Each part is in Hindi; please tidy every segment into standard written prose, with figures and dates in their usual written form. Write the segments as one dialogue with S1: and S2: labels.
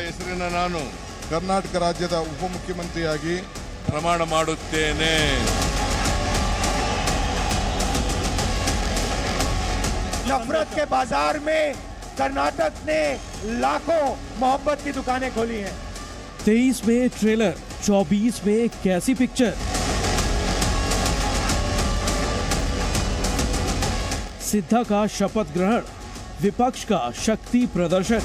S1: ಹೆಸರಿನ ನಾನು
S2: ಕರ್ನಾಟಕ ರಾಜ್ಯದ ಉಪಮುಖ್ಯಮಂತ್ರಿಯಾಗಿ
S1: ಪ್ರಮಾಣ ಮಾಡುತ್ತೇನೆ.
S3: नफरत के बाजार में कर्नाटक ने लाखों मोहब्बत की दुकानें खोली हैं.
S4: 23 में ट्रेलर, 24 में कैसी पिक्चर. सिद्धा का शपथ ग्रहण, विपक्ष का शक्ति प्रदर्शन.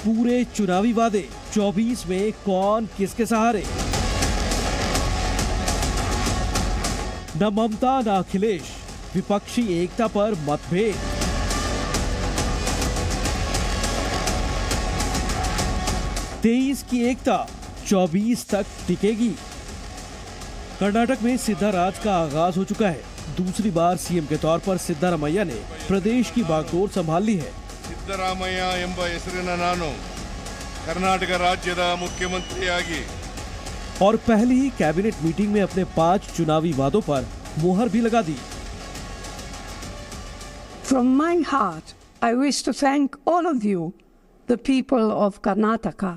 S4: पूरे चुनावी वादे, 24 में कौन किसके सहारे. न ममता न अखिलेश, विपक्षी एकता पर मतभेद. तेईस की एकता 24 तक टिकेगी. कर्नाटक में सिद्धाराज का आगाज हो चुका है. दूसरी बार सीएम के तौर पर सिद्धारमैया ने प्रदेश की बागडोर संभाल ली है.
S1: ಸಿದ್ದರಾಮಯ್ಯ ಎಂಬ ಹೆಸರಿನ ನಾನು ಕರ್ನಾಟಕ ರಾಜ್ಯದ ಮುಖ್ಯಮಂತ್ರಿಯಾಗಿ
S4: और पहली ही कैबिनेट मीटिंग में अपने 5 चुनावी वादों पर मुहर भी लगा दी.
S5: From my heart, I wish to thank all of you, the people of Karnataka,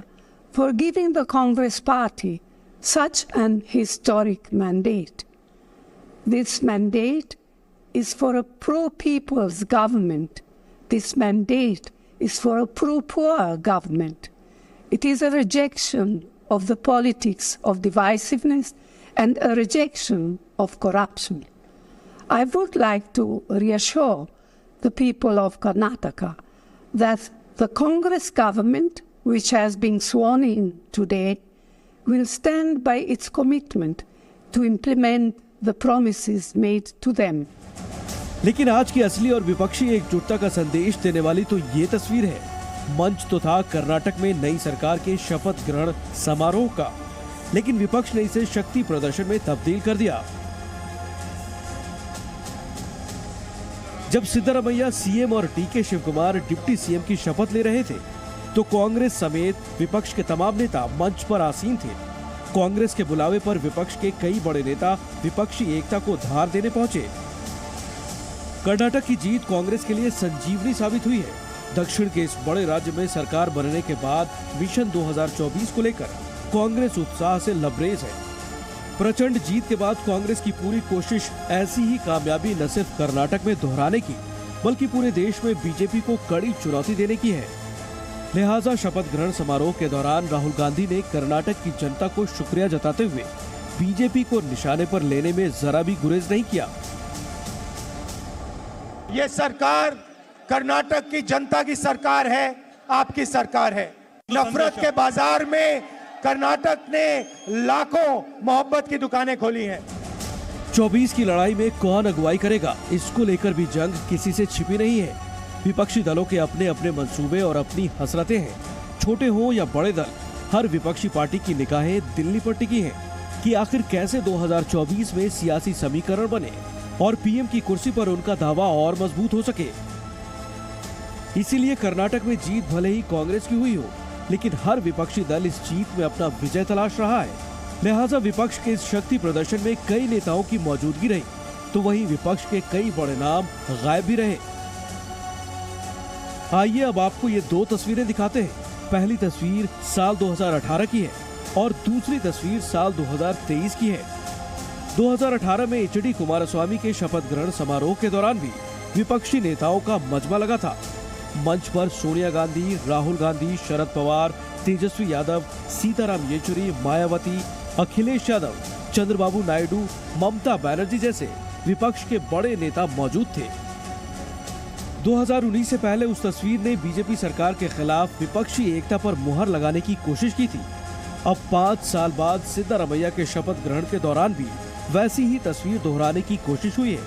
S5: for giving the Congress Party such an historic mandate. This mandate is for a pro-people's government. This mandate is for a pro-poor government. It is a rejection of the politics of divisiveness and a rejection of corruption. I would like to reassure the people of Karnataka that the Congress government, which has been sworn in today, will stand by its commitment to implement the promises made to them.
S4: लेकिन आज की असली और विपक्षी एकजुटता का संदेश देने वाली तो ये तस्वीर है. मंच तो था कर्नाटक में नई सरकार के शपथ ग्रहण समारोह का, लेकिन विपक्ष ने इसे शक्ति प्रदर्शन में तब्दील कर दिया. जब सिद्धारमैया सीएम और डीके शिवकुमार डिप्टी सीएम की शपथ ले रहे थे, तो कांग्रेस समेत विपक्ष के तमाम नेता मंच पर आसीन थे. कांग्रेस के बुलावे पर विपक्ष के कई बड़े नेता विपक्षी एकता को धार देने पहुंचे. कर्नाटक की जीत कांग्रेस के लिए संजीवनी साबित हुई है. दक्षिण के इस बड़े राज्य में सरकार बनने के बाद मिशन 2024 को लेकर कांग्रेस उत्साह से लबरेज है. प्रचंड जीत के बाद कांग्रेस की पूरी कोशिश ऐसी ही कामयाबी न सिर्फ कर्नाटक में दोहराने की, बल्कि पूरे देश में बीजेपी को कड़ी चुनौती देने की है. लिहाजा शपथ ग्रहण समारोह के दौरान राहुल गांधी ने कर्नाटक की जनता को शुक्रिया जताते हुए बीजेपी को निशाने पर लेने में जरा भी गुरेज नहीं किया.
S3: ये सरकार कर्नाटक की जनता की सरकार है, आपकी सरकार है. नफरत के बाजार में कर्नाटक ने लाखों मोहब्बत की दुकानें खोली हैं.
S4: 24 की लड़ाई में कौन अगुवाई करेगा, इसको लेकर भी जंग किसी से छिपी नहीं है. विपक्षी दलों के अपने अपने मंसूबे और अपनी हसरतें हैं. छोटे हो या बड़े दल, हर विपक्षी पार्टी की निगाहें दिल्ली पर टिकी हैं कि आखिर कैसे 2024 में सियासी समीकरण बने और पीएम की कुर्सी पर उनका दावा और मजबूत हो सके. इसीलिए कर्नाटक में जीत भले ही कांग्रेस की हुई हो, लेकिन हर विपक्षी दल इस जीत में अपना विजय तलाश रहा है. लिहाजा विपक्ष के इस शक्ति प्रदर्शन में कई नेताओं की मौजूदगी रही, तो वहीं विपक्ष के कई बड़े नाम गायब भी रहे. आइए अब आपको ये 2 तस्वीरें दिखाते हैं. पहली तस्वीर साल 2018 की है और दूसरी तस्वीर साल 2023 की है. 2018 में एचडी कुमारस्वामी के शपथ ग्रहण समारोह के दौरान भी विपक्षी नेताओं का मजमा लगा था. मंच पर सोनिया गांधी, राहुल गांधी, शरद पवार, तेजस्वी यादव, सीताराम येचुरी, मायावती, अखिलेश यादव, चंद्रबाबू नायडू, ममता बनर्जी जैसे विपक्ष के बड़े नेता मौजूद थे. 2019 से पहले उस तस्वीर ने बीजेपी सरकार के खिलाफ विपक्षी एकता पर मुहर लगाने की कोशिश की थी. अब 5 साल बाद सिद्धारमैया के शपथ ग्रहण के दौरान भी वैसी ही तस्वीर दोहराने की कोशिश हुई है,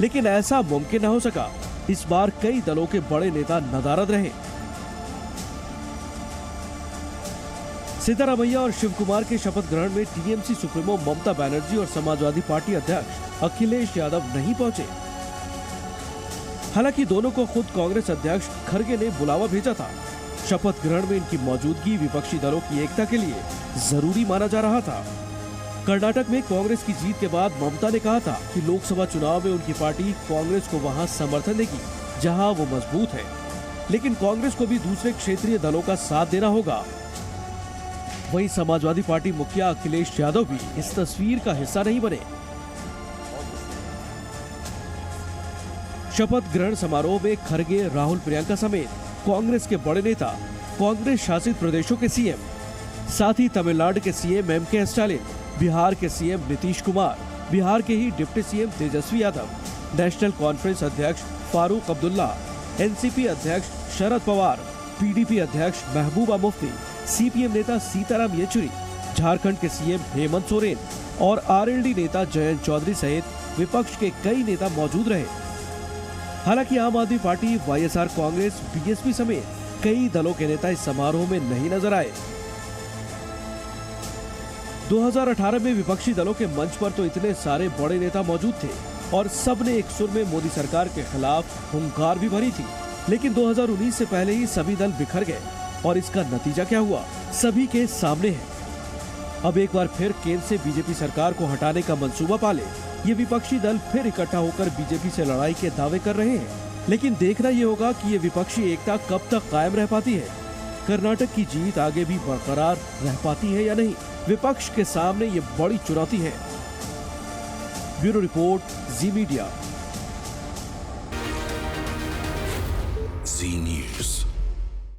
S4: लेकिन ऐसा मुमकिन न हो सका. इस बार कई दलों के बड़े नेता नदारद रहे. सिद्धारमैया और शिवकुमार के शपथ ग्रहण में टीएमसी सुप्रीमो ममता बनर्जी और समाजवादी पार्टी अध्यक्ष अखिलेश यादव नहीं पहुंचे. हालांकि दोनों को खुद कांग्रेस अध्यक्ष खड़गे ने बुलावा भेजा था. शपथ ग्रहण में इनकी मौजूदगी विपक्षी दलों की एकता के लिए जरूरी माना जा रहा था. कर्नाटक में कांग्रेस की जीत के बाद ममता ने कहा था कि लोकसभा चुनाव में उनकी पार्टी कांग्रेस को वहां समर्थन देगी जहां वो मजबूत है, लेकिन कांग्रेस को भी दूसरे क्षेत्रीय दलों का साथ देना होगा। वहीं समाजवादी पार्टी मुखिया अखिलेश यादव भी इस तस्वीर का हिस्सा नहीं बने। शपथ ग्रहण समारोह में खड़गे, राहुल, प्रियंका समेत कांग्रेस के बड़े नेता, कांग्रेस शासित प्रदेशों के सीएम, साथ ही तमिलनाडु के सीएम एम.के. स्टालिन, बिहार के सीएम नीतीश कुमार, बिहार के ही deputy CM Tejashwi Yadav, national conference अध्यक्ष फारूक अब्दुल्ला, एनसीपी अध्यक्ष शरद पवार, पीडीपी अध्यक्ष महबूबा मुफ्ती, सीपीएम नेता सीताराम येचुरी, झारखंड के सीएम हेमंत सोरेन और आरएलडी नेता जयंत चौधरी सहित विपक्ष के कई नेता मौजूद रहे। हालांकि आम आदमी पार्टी, वाईएसआर कांग्रेस, बीएसपी समेत कई दलों के नेता इस समारोह में नहीं नजर आए। 2018 में विपक्षी दलों के मंच पर तो इतने सारे बड़े नेता मौजूद थे और सब ने एक सुर में मोदी सरकार के खिलाफ हुंकार भी भरी थी, लेकिन 2019 से पहले ही सभी दल बिखर गए और इसका नतीजा क्या हुआ सभी के सामने है। अब एक बार फिर केंद्र से बीजेपी सरकार को हटाने का मंसूबा पाले ये विपक्षी दल फिर इकट्ठा होकर बीजेपी से लड़ाई के दावे कर रहे हैं, लेकिन देखना ये होगा कि ये विपक्षी एकता कब तक कायम रह पाती है। कर्नाटक की जीत आगे भी बरकरार रह पाती है या नहीं, विपक्ष के सामने ये बड़ी चुनौती है। ब्यूरो रिपोर्ट, जी मीडिया।